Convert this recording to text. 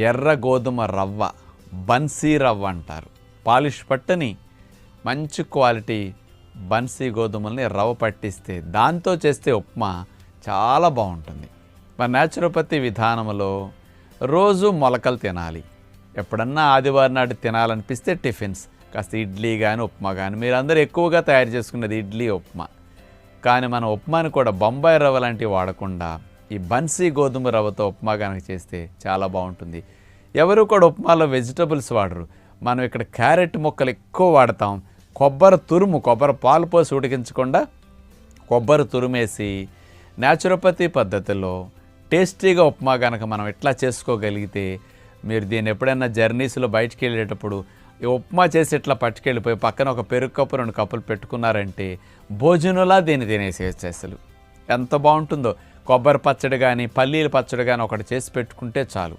ఎర్ర గోధుమ రవ్వ, బన్సీ రవ్వ అంటారు. పాలిష్ పట్టని మంచి క్వాలిటీ బన్సీ గోధుమల్ని రవ్వ పట్టిస్తే దాంతో చేస్తే ఉప్మా చాలా బాగుంటుంది. మన న్యాచురోపతి విధానంలో రోజు మొలకలు తినాలి. ఎప్పుడన్నా ఆదివారం నాడు తినాలనిపిస్తే టిఫిన్స్ కాస్త ఇడ్లీ కానీ ఉప్మా కానీ, మీరందరూ ఎక్కువగా తయారు చేసుకునేది ఇడ్లీ ఉప్మా. కానీ మన ఉప్మాని కూడా బొంబాయి రవ్వ లాంటివి వాడకుండా ఈ బన్సీ గోధుమ రవ్వతో ఉప్మా కనుక చేస్తే చాలా బాగుంటుంది. ఎవరు కూడా ఉప్మాలో వెజిటబుల్స్ వాడరు. మనం ఇక్కడ క్యారెట్ ముక్కలు ఎక్కువ వాడతాం. కొబ్బరి పాలు పోసి ఉడికించకుండా కొబ్బరి తురుమేసి న్యాచురోపతి పద్ధతిలో టేస్టీగా ఉప్మా కనుక మనం ఇట్లా చేసుకోగలిగితే, మీరు దీన్ని ఎప్పుడైనా జర్నీస్లో బయటికి వెళ్ళేటప్పుడు ఈ ఉప్మా చేసి ఇట్లా పట్టుకెళ్ళిపోయి పక్కన ఒక పెరుగు కప్పు 2 కప్పులు పెట్టుకున్నారంటే భోజనంలా దీన్ని తినేసేయచ్చు. అసలు ఎంత బాగుంటుందో. కొబ్బరి పచ్చడి కానీ పల్లీల పచ్చడి కానీ ఒకటి చేసి పెట్టుకుంటే చాలు.